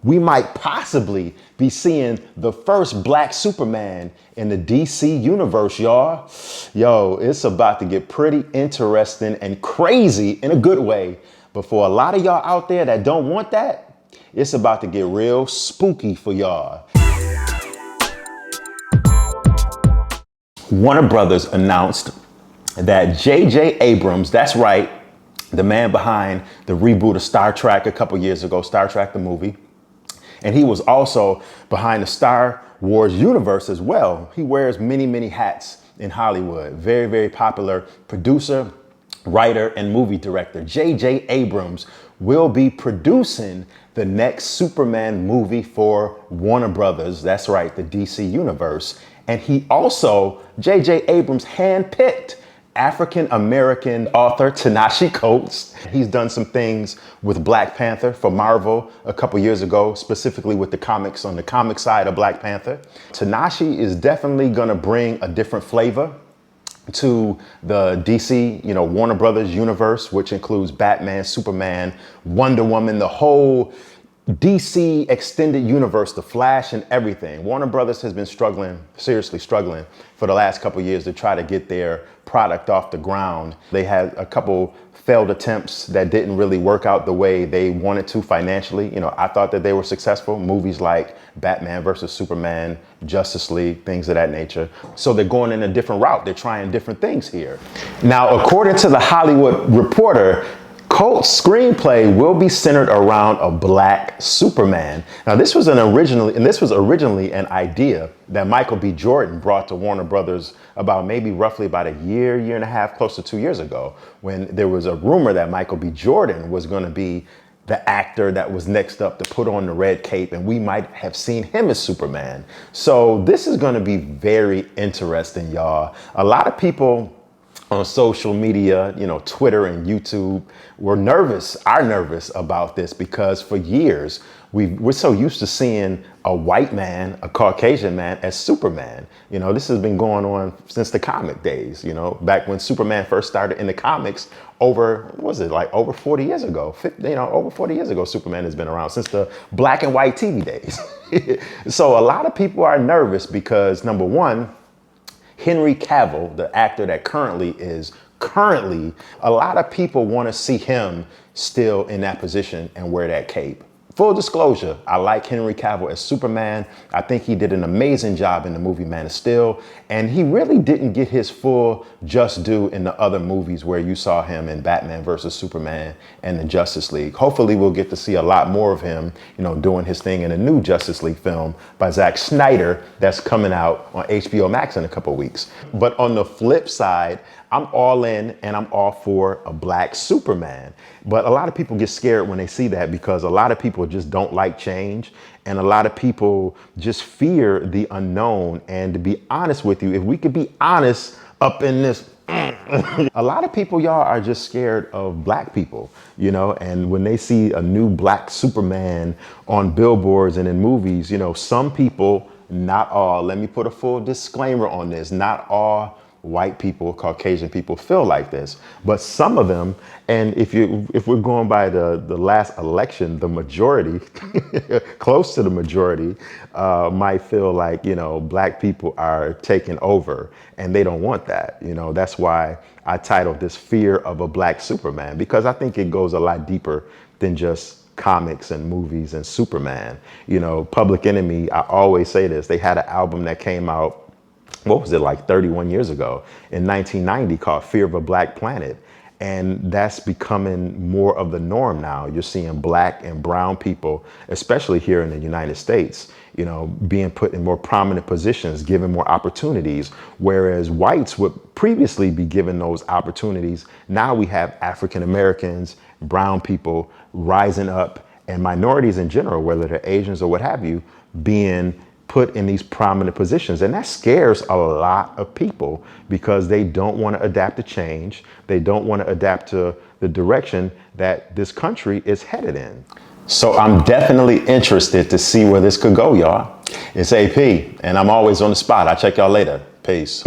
we might possibly be seeing the first black Superman in the DC universe, y'all. Yo, it's about to get pretty interesting and crazy in a good way. But for a lot of y'all out there that don't want that, it's about to get real spooky for y'all. Warner Brothers announced that JJ Abrams, that's right, the man behind the reboot of Star Trek a couple years ago, Star Trek the movie, and he was also behind the Star Wars universe as well. He wears many, many hats in Hollywood. Very, very popular producer, writer, and movie director. JJ Abrams will be producing the next Superman movie for Warner Brothers. That's right, the DC universe. And he also, JJ Abrams, handpicked African-American author Ta-Nehisi Coates. He's done some things with Black Panther for Marvel a couple years ago, specifically with the comics on the comic side of Black Panther. Ta-Nehisi is definitely gonna bring a different flavor to the DC, Warner Brothers universe, which includes Batman, Superman, Wonder Woman, the whole DC extended universe, the Flash and everything. Warner Brothers has been seriously struggling for the last couple of years to try to get their product off the ground. They had a couple failed attempts that didn't really work out the way they wanted to financially. I thought that they were successful. Movies like Batman versus Superman, Justice League, things of that nature. So they're going in a different route. They're trying different things here. Now, according to the Hollywood Reporter, Coates' screenplay will be centered around a black Superman. Now, this was originally an idea that Michael B. Jordan brought to Warner Brothers roughly about a year and a half, close to 2 years ago, when there was a rumor that Michael B. Jordan was going to be the actor that was next up to put on the red cape, and we might have seen him as Superman. So this is going to be very interesting, y'all. A lot of people on social media, Twitter and YouTube, are nervous about this because for years, we're so used to seeing a white man, a Caucasian man as Superman. This has been going on since the comic days, back when Superman first started in the comics over 40 years ago. Over 40 years ago, Superman has been around since the black and white TV days. So a lot of people are nervous because, number one, Henry Cavill, the actor that currently, a lot of people want to see him still in that position and wear that cape. Full disclosure, I like Henry Cavill as Superman. I think he did an amazing job in the movie Man of Steel, and he really didn't get his full just due in the other movies where you saw him in Batman versus Superman and the Justice League. Hopefully we'll get to see a lot more of him, doing his thing in a new Justice League film by Zack Snyder that's coming out on HBO Max in a couple of weeks. But on the flip side, I'm all in and I'm all for a black Superman. But a lot of people get scared when they see that because a lot of people just don't like change. And a lot of people just fear the unknown. And to be honest with you, if we could be honest up in this, a lot of people, y'all, are just scared of black people, and when they see a new black Superman on billboards and in movies, some people, not all, let me put a full disclaimer on this, not all white people, Caucasian people feel like this, but some of them, and if we're going by the last election, the majority, close to the majority, might feel like, black people are taking over and they don't want that. That's why I titled this Fear of a Black Superman, because I think it goes a lot deeper than just comics and movies and Superman. Public Enemy, I always say this, they had an album that came out, 31 years ago in 1990 called Fear of a Black Planet. And that's becoming more of the norm now. You're seeing black and brown people, especially here in the United States, being put in more prominent positions, given more opportunities, whereas whites would previously be given those opportunities. Now we have African Americans, brown people rising up, and minorities in general, whether they're Asians or what have you, being put in these prominent positions. And that scares a lot of people because they don't want to adapt to change. They don't want to adapt to the direction that this country is headed in. So I'm definitely interested to see where this could go, y'all. It's AP, and I'm always on the spot. I'll check y'all later. Peace.